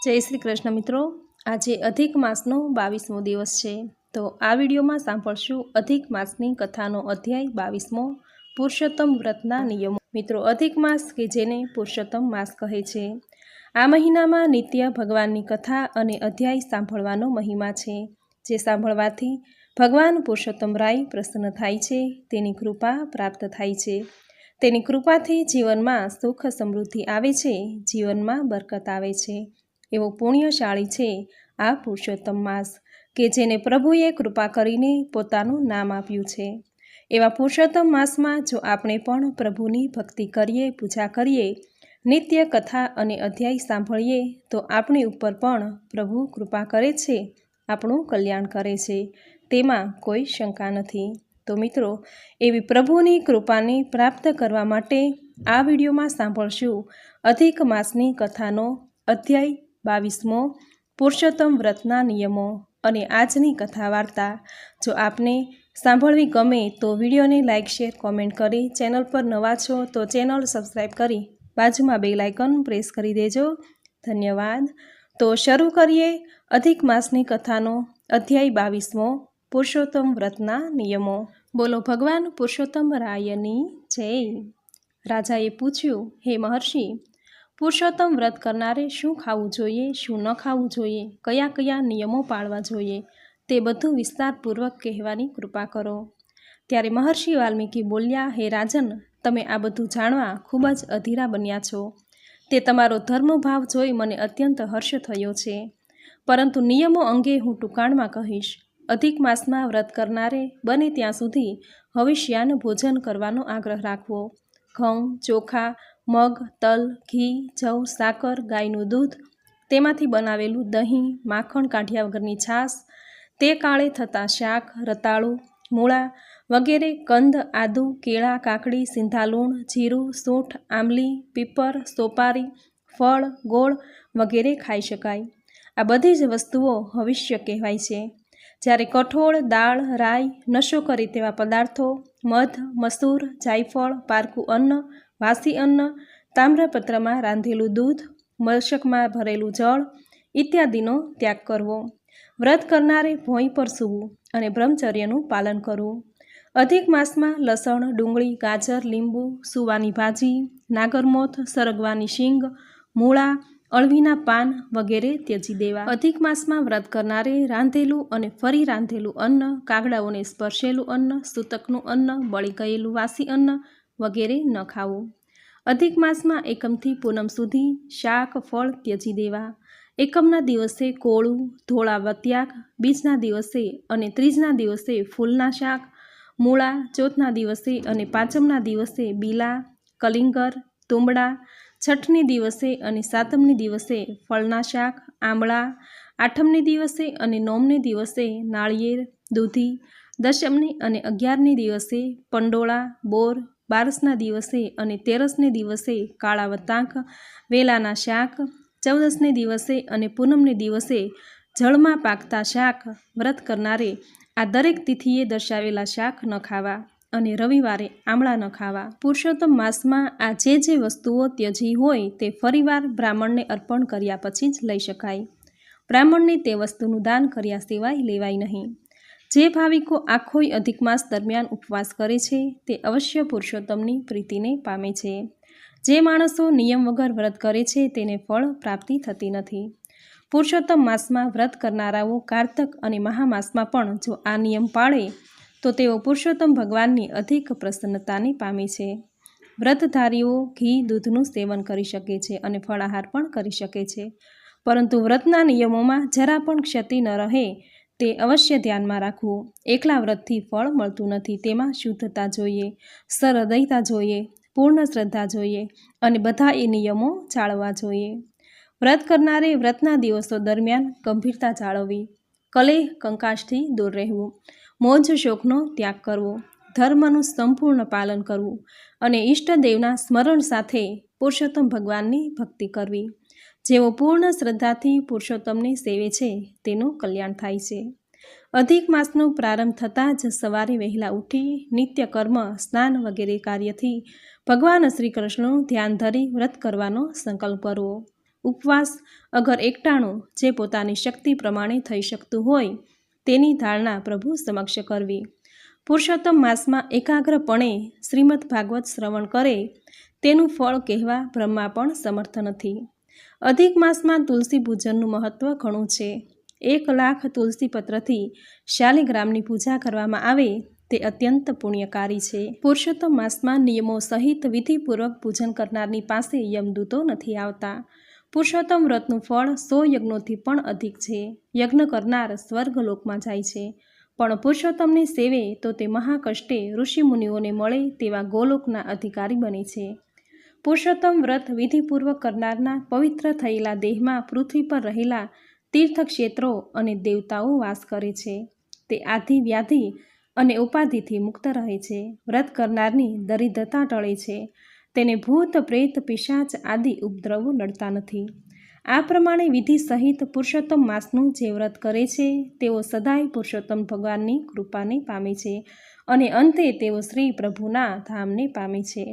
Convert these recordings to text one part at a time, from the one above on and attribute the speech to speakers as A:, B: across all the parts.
A: जय श्री कृष्ण मित्रों। आज अधिक मासनो 22मो दिवस है। तो आ विडियो में सांभळशुं अधिक मासनी कथानो अध्याय 22मो पुरुषोत्तम व्रतना नियमो। मित्रों, अधिक मास के जेने पुरुषोत्तम मास कहे छे, आ महीना में नित्य भगवाननी कथा अने अध्याय सांभळवानो महिमा छे, जे सांभळवाथी भगवान पुरुषोत्तम राय प्रसन्न थाय छे, तेनी कृपा प्राप्त थाय छे। तेनी कृपाथी जीवन में सुख समृद्धि आवे छे, जीवन में बरकत आवे छे। एवो पुण्यशाળી છે આ પુરુષોત્તમ માસ કે જેને પ્રભુએ કૃપા કરીને પોતાનું નામ આપ્યું છે। એવા પુરુષોત્તમ માસમાં જો આપણે પણ પ્રભુની ભક્તિ કરીએ, પૂજા કરીએ, નિત્ય કથા અને અધ્યાય સાંભળીએ તો આપણી ઉપર પણ પ્રભુ કૃપા કરે છે, આપણું કલ્યાણ કરે છે, તેમાં કોઈ શંકા નથી। તો મિત્રો, એવી પ્રભુની કૃપાને પ્રાપ્ત કરવા માટે આ વિડીયોમાં સાંભળશું અધિક માસની કથાનો અધ્યાય 22મો પુરુષોત્તમ વ્રતના નિયમો અને આજની કથા વાર્તા। જો આપને સાંભળવી ગમે તો વિડીયોને લાઇક, શેર, કોમેન્ટ કરી, ચેનલ પર નવા છો તો ચેનલ સબસ્ક્રાઈબ કરી બાજુમાં બેલ આઇકન પ્રેસ કરી દેજો। ધન્યવાદ। તો શરૂ કરીએ અધિક માસની કથાનો અધ્યાય 22મો પુરુષોત્તમ વ્રતના નિયમો। બોલો ભગવાન પુરુષોત્તમ રાયની જય। રાજાએ પૂછ્યું, હે મહર્ષિ, પુરુષોત્તમ વ્રત કરનારે શું ખાવું જોઈએ, શું ન ખાવું જોઈએ, કયા કયા નિયમો પાળવા જોઈએ, તે બધું વિસ્તારપૂર્વક કહેવાની કૃપા કરો। ત્યારે મહર્ષિ વાલ્મીકી બોલ્યા, હે રાજન, તમે આ બધું જાણવા ખૂબ જ અધીરા બન્યા છો। તે તમારો ધર્મભાવ જોઈ મને અત્યંત હર્ષ થયો છે, પરંતુ નિયમો અંગે હું ટૂંકાણમાં કહીશ। અધિક માસમાં વ્રત કરનારે બને ત્યાં સુધી હવિષ્યાન ભોજન કરવાનો આગ્રહ રાખવો। ઘઉં, ચોખા, મગ, તલ, ઘી, જવ, સાકર, ગાયનું દૂધ, તેમાંથી બનાવેલું દહીં, માખણ કાઢ્યા વગરની છાશ, તે કાળે થતાં શાક, રતાળું, મૂળા વગેરે, કંદ, આદુ, કેળા, કાકડી, સિંધાલૂણ, જીરું, સૂંઠ, આંબલી, પીપર, સોપારી, ફળ, ગોળ વગેરે ખાઈ શકાય। આ બધી જ વસ્તુઓ હવિષ્ય કહેવાય છે। જ્યારે કઠોળ, દાળ, રાઈ, નશો કરે તેવા પદાર્થો, મધ, મસૂર, જાયફળ, પારકું અન્ન, વાસી અન્ન, તામ્રપત્રમાં રાંધેલું દૂધ, મશકમાં ભરેલું જળ ઇત્યાદિનો ત્યાગ કરવો। વ્રત કરનારે ભોંય પર સૂવું અને બ્રહ્મચર્યનું પાલન કરવું। અધિક માસમાં લસણ, ડુંગળી, ગાજર, લીંબુ, સુવાની ભાજી, નાગરમોથ, સરગવાની શીંગ, મૂળા, અળવીના પાન વગેરે ત્યજી દેવા। અધિક માસમાં વ્રત કરનારે રાંધેલું અને ફરી રાંધેલું અન્ન, કાગડાઓને સ્પર્શેલું અન્ન, સૂતકનું અન્ન, બળી ગયેલું વાસી અન્ન વગેરે ન ખાવું। અધિક માસમાં એકમથી પૂનમ સુધી શાક, ફળ ત્યજી દેવા। એકમના દિવસે કોળું, ધોળા વત્યાક, બીજના દિવસે અને ત્રીજના દિવસે ફૂલના શાક, મૂળા, ચોથના દિવસે અને પાંચમના દિવસે બીલા, કલિંગર, તુંબડા, છઠ્ઠની દિવસે અને સાતમની દિવસે ફળના શાક, આંબળા, આઠમની દિવસે અને નોમને દિવસે નાળિયેર, દૂધી, દશમની અને 11ની દિવસે પંડોળા, બોર, બારસના દિવસે અને તેરસને દિવસે કાળા વતાંક, વેલાના શાક, 14ને દિવસે અને પૂનમને દિવસે જળમાં પાકતા શાક। વ્રત કરનારે આ દરેક તિથિએ દર્શાવેલા શાક ન ખાવા અને રવિવારે આમળા ન ખાવા। પુરુષોત્તમ માસમાં આ જે વસ્તુઓ ત્યજી હોય તે ફરીવાર બ્રાહ્મણને અર્પણ કર્યા પછી જ લઈ શકાય। બ્રાહ્મણને તે વસ્તુનું દાન કર્યા સિવાય લેવાય નહીં। જે ભાવિકો આખોય અધિક માસ દરમિયાન ઉપવાસ કરે છે તે અવશ્ય પુરુષોત્તમની પ્રીતિને પામે છે। જે માણસો નિયમ વગર વ્રત કરે છે તેને ફળ પ્રાપ્તિ થતી નથી। પુરુષોત્તમ માસમાં વ્રત કરનારાઓ કારતક અને મહામાસમાં પણ જો આ નિયમ પાળે તો તેઓ પુરુષોત્તમ ભગવાનની અધિક પ્રસન્નતાને પામે છે। વ્રતધારીઓ ઘી, દૂધનું સેવન કરી શકે છે અને ફળાહાર પણ કરી શકે છે, પરંતુ વ્રતના નિયમોમાં જરા પણ ક્ષતિ ન રહે તે અવશ્ય ધ્યાનમાં રાખવું। એકલા વ્રતથી ફળ મળતું નથી, તેમાં શુદ્ધતા જોઈએ, સહૃદયતા જોઈએ, પૂર્ણ શ્રદ્ધા જોઈએ અને બધા એ નિયમો જાળવવા જોઈએ। વ્રત કરનારે વ્રતના દિવસો દરમિયાન ગંભીરતા જાળવવી, કલેહ કંકાશથી દૂર રહેવું, મોજ શોખનો ત્યાગ કરવો, ધર્મનું સંપૂર્ણ પાલન કરવું અને ઈષ્ટદેવના સ્મરણ સાથે પુરુષોત્તમ ભગવાનની ભક્તિ કરવી। જેઓ પૂર્ણ શ્રદ્ધાથી પુરુષોત્તમને સેવે છે તેનું કલ્યાણ થાય છે। અધિક માસનો પ્રારંભ થતાં જ સવારે વહેલા ઉઠી નિત્ય કર્મ, સ્નાન વગેરે કાર્યથી ભગવાન શ્રી કૃષ્ણનું ધ્યાન ધરી વ્રત કરવાનો સંકલ્પ કરવો। ઉપવાસ અગર એકટાણું જે પોતાની શક્તિ પ્રમાણે થઈ શકતું હોય તેની ધારણા પ્રભુ સમક્ષ કરવી. પુરુષોત્તમ માસમાં એકાગ્રપણે શ્રીમદ ભાગવત શ્રવણ કરે તેનું ફળ કહેવા બ્રહ્મા પણ સમર્થ નથી. અધિક માસમાં તુલસી પૂજનનું મહત્ત્વ ઘણું છે. 1,00,000 તુલસી પત્રથી શાલિગ્રામની પૂજા કરવામાં આવે તે અત્યંત પુણ્યકારી છે. પુરુષોત્તમ માસમાં નિયમો સહિત વિધિપૂર્વક પૂજન કરનારની પાસે યમદૂતો નથી આવતા. પુરુષોત્તમ વ્રતનું ફળ 100 યજ્ઞોથી પણ અધિક છે. યજ્ઞ કરનાર સ્વર્ગલોકમાં જાય છે, પણ પુરુષોત્તમને સેવે તો તે મહાકષ્ટે ઋષિમુનિઓને મળે તેવા ગોલોકના અધિકારી બને છે. પુરુષોત્તમ વ્રત વિધિપૂર્વક કરનારના પવિત્ર થયેલા દેહમાં પૃથ્વી પર રહેલા તીર્થક્ષેત્રો અને દેવતાઓ વાસ કરે છે. તે આધિ વ્યાધિ અને ઉપાધિથી મુક્ત રહે છે. વ્રત કરનારની દરિદ્રતા ટળે છે. તેને ભૂત પ્રેત પિશાચ આદિ ઉપદ્રવો નડતા નથી. આ પ્રમાણે વિધિ સહિત પુરુષોત્તમ માસનું જે વ્રત કરે છે તેઓ સદાય પુરુષોત્તમ ભગવાનની કૃપાને પામે છે અને અંતે તેઓ શ્રી પ્રભુના ધામને પામે છે.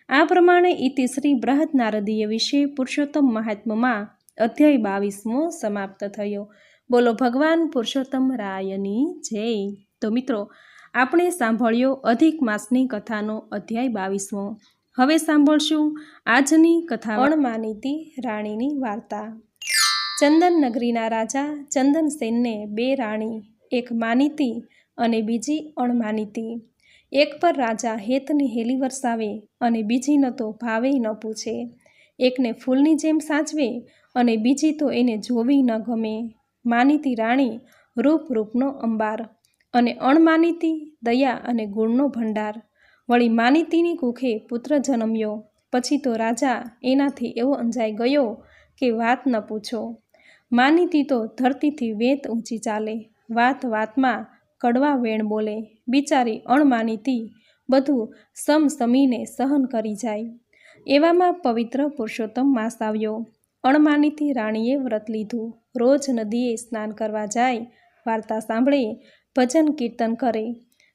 A: આ પ્રમાણે ઇતિ શ્રી બૃહદ નારદીય વિશે પુરુષોત્તમ મહાત્મ્યમાં અધ્યાય 22મો સમાપ્ત થયો. બોલો ભગવાન પુરુષોત્તમ રાયની જય. તો મિત્રો, આપણે સાંભળ્યો અધિક માસની કથાનો અધ્યાય 22મો. હવે સાંભળશું આજની કથા અણમાનીતી રાણીની વાર્તા. ચંદન નગરીના રાજા ચંદનસેનને 2 રાણી, એક માનીતી અને બીજી અણમાનીતી. એક પર રાજા હેતની હેલી વરસાવે અને બીજીનો તો ભાવે ન પૂછે. એકને ફૂલની જેમ સાચવે અને બીજી તો એને જોવી ન ગમે. માનીતી રાણી રૂપનો અંબાર અને અણમાનીતી દયા અને ગુણનો ભંડાર. વળી માનીતીની કુખે પુત્ર જન્મ્યો પછી તો રાજા એનાથી એવો અંજાઈ ગયો કે વાત ન પૂછો. માનીતી તો ધરતીથી વેત ઊંચી ચાલે, વાત વાતમાં કડવા વેણ બોલે. બિચારી અણમાનીતી બધું સમસમીને સહન કરી જાય. એવામાં પવિત્ર પુરુષોત્તમ માસ આવ્યો. અણમાનીતી રાણીએ વ્રત લીધું. રોજ નદીએ સ્નાન કરવા જાય, વાર્તા સાંભળે, ભજન કીર્તન કરે.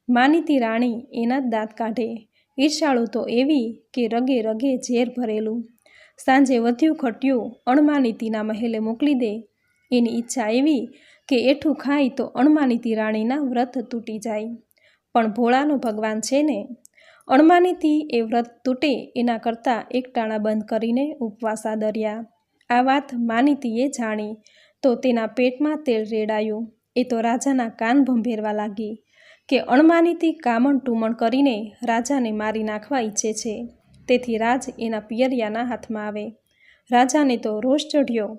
A: માનીતી રાણી એના જ દાંત કાઢે. ઈર્ષાળુ તો એવી કે રગે રગે ઝેર ભરેલું. સાંજે વધ્યું ઘટ્યું અણમાનીતીના મહેલે મોકલી દે. એની ઈચ્છા એવી કે એઠું ખાય તો અણમાનીતી રાણીના વ્રત તૂટી જાય. પણ ભોળાનો ભગવાન છે ને! અણમાનીતી એ વ્રત તૂટે એના કરતાં એકટાણા બંધ કરીને ઉપવાસ આદર્યા. આ વાત માનીતીએ જાણી તો તેના પેટમાં તેલ રેડાયું. એ તો રાજાના કાન ભંભેરવા લાગી કે અણમાનીતી કામણ ટુમણ કરીને રાજાને મારી નાખવા ઈચ્છે છે. તેથી રાજ એના પિયરિયાના હાથમાં આવે. રાજાને તો રોષ ચઢ્યો.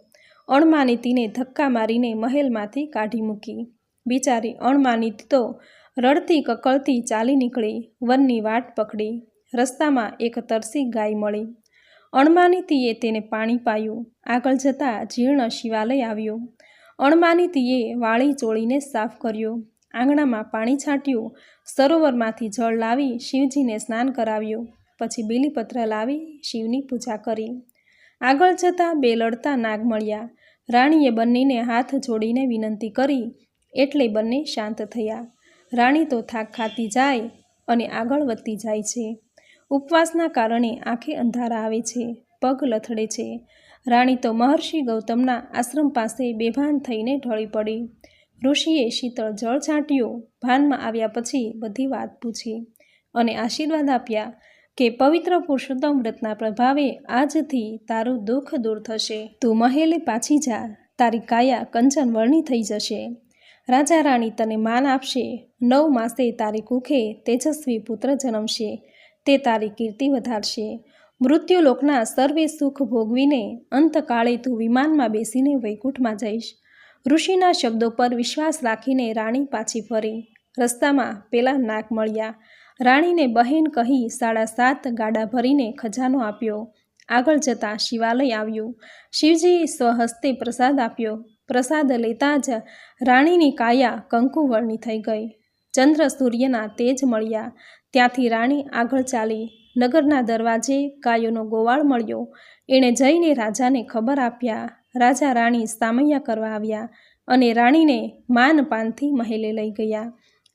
A: અણમાનીતીને ધક્કા મારીને મહેલમાંથી કાઢી મૂકી. બિચારી અણમાનીતી તો રડતી કકળતી ચાલી નીકળી. વનની વાટ પકડી. રસ્તામાં એક તરસી ગાય મળી. અણમાનીતીએ તેને પાણી પાયું. આગળ જતાં જીર્ણ શિવાલય આવ્યું. અણમાનીતીએ વાળી ચોળીને સાફ કર્યો. આંગણામાં પાણી છાંટ્યું. સરોવરમાંથી જળ લાવી શિવજીને સ્નાન કરાવ્યું. પછી બીલીપત્ર લાવી શિવની પૂજા કરી. આગળ જતાં 2 લડતા નાગ મળ્યા. રાણીએ બંનેને હાથ જોડીને વિનંતી કરી એટલે બંને શાંત થયા. રાણી તો થાક ખાતી જાય અને આગળ વધતી જાય છે. ઉપવાસના કારણે આંખે અંધારા આવે છે, પગ લથડે છે. રાણી તો મહર્ષિ ગૌતમના આશ્રમ પાસે બેભાન થઈને ઢળી પડી. ઋષિએ શીતળ જળ છાંટ્યું. ભાનમાં આવ્યા પછી બધી વાત પૂછી અને આશીર્વાદ આપ્યા કે પવિત્ર પુરુષોત્તમ વ્રતના પ્રભાવે આજથી તારું દુઃખ દૂર થશે. તું મહેલે પાછી જા. તારી કાયા કંચન વર્ણી થઈ જશે. રાજા રાણી તને માન આપશે. 9 માસે તારી કુખે તેજસ્વી પુત્ર જન્મશે. તે તારી કીર્તિ વધારશે. મૃત્યુલોકના સર્વે સુખ ભોગવીને અંતકાળે તું વિમાનમાં બેસીને વૈકુંઠમાં જઈશ. ઋષિના શબ્દો પર વિશ્વાસ રાખીને રાણી પાછી ફરી. રસ્તામાં પેલા નાગ મળ્યા. રાણીને બહેન કહી 7.5 ગાડા ભરીને ખજાનો આપ્યો. આગળ જતાં શિવાલય આવ્યું. શિવજીએ સ્વહસ્તે પ્રસાદ આપ્યો. પ્રસાદ લેતા જ રાણીની કાયા કંકુવર્ણી થઈ ગઈ. ચંદ્ર સૂર્યના તેજ મળ્યા. ત્યાંથી રાણી આગળ ચાલી. નગરના દરવાજે ગાયોનો ગોવાળ મળ્યો. એણે જઈને રાજાને ખબર આપ્યા. રાજા રાણી સામૈયા કરવા આવ્યા અને રાણીને માનપાનથી મહેલે લઈ ગયા.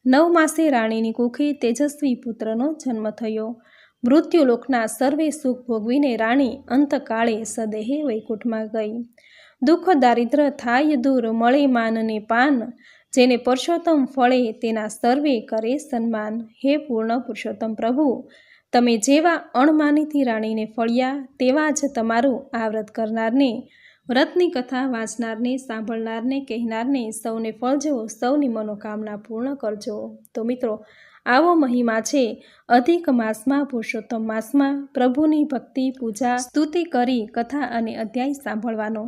A: 9 માસે રાણીની કુખે તેજસ્વી પુત્રનો જન્મ થયો. મૃત્યુલોકના સર્વે સુખ ભોગવીને રાણી અંતકાળે સદેહે વૈકુંઠમાં ગઈ. દુઃખ દારિદ્ર થાય દૂર, મળે માનને પાન, જેને પુરુષોત્તમ ફળે તેના સર્વે કરે સન્માન. હે પૂર્ણ પુરુષોત્તમ પ્રભુ, તમે જેવા અણમાનીથી રાણીને ફળ્યા, તેવા જ તમારું આ વ્રત કરનારને, વ્રતની કથા વાંચનારને, સાંભળનારને, કહેનારને સૌને ફળજો, સૌની મનોકામના પૂર્ણ કરજો. તો મિત્રો, આવો મહિમા છે અધિક માસમાં, પુરુષોત્તમ માસમાં પ્રભુની ભક્તિ, પૂજા, સ્તુતિ કરી કથા અને અધ્યાય સાંભળવાનો.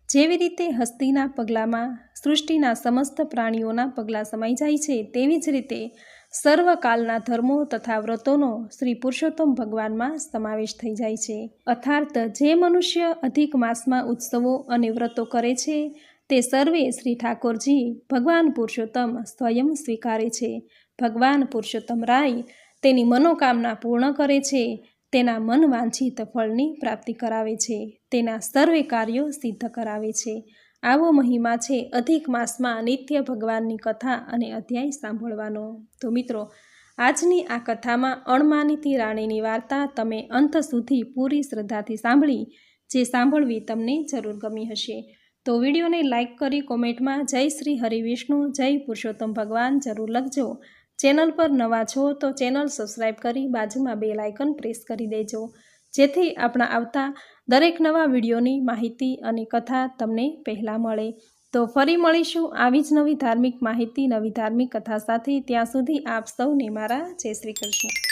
A: જેવી રીતે હસ્તીના પગલામાં સૃષ્ટિના સમસ્ત પ્રાણીઓના પગલાં સમાઈ જાય છે, તેવી જ રીતે સર્વકાલના ધર્મો તથા વ્રતોનો શ્રી પુરુષોત્તમ ભગવાનમાં સમાવેશ થઈ જાય છે. અર્થાત જે મનુષ્ય અધિક માસમાં ઉત્સવો અને વ્રતો કરે છે, તે સર્વે શ્રી ઠાકોરજી ભગવાન પુરુષોત્તમ સ્વયં સ્વીકારે છે. ભગવાન પુરુષોત્તમ રાય તેની મનોકામના પૂર્ણ કરે છે, તેના મન વાંછિત ફળની પ્રાપ્તિ કરાવે છે, તેના સર્વે કાર્યો સિદ્ધ કરાવે છે. આવો મહિમા છે અધિક માસમાં નિત્ય ભગવાનની કથા અને અધ્યાય સાંભળવાનો. તો મિત્રો, આજની આ કથામાં અણમાનીતી રાણીની વાર્તા તમે અંત સુધી પૂરી શ્રદ્ધાથી સાંભળી, જે સાંભળવી તમને જરૂર ગમી હશે. તો વિડીયોને લાઇક કરી કોમેન્ટમાં જય શ્રી હરિવિષ્ણુ, જય પુરુષોત્તમ ભગવાન જરૂર લખજો. ચેનલ પર નવા છો તો ચેનલ સબસ્ક્રાઈબ કરી બાજુમાં બેલ આઇકન પ્રેસ કરી દેજો, જેથી આપણા આવતા દરેક નવા વિડીયોની માહિતી અને કથા તમને પહેલાં મળે. તો ફરી મળીશું આવી જ નવી ધાર્મિક માહિતી, નવી ધાર્મિક કથા સાથે. ત્યાં સુધી આપ સૌને મારા જય શ્રી કૃષ્ણ.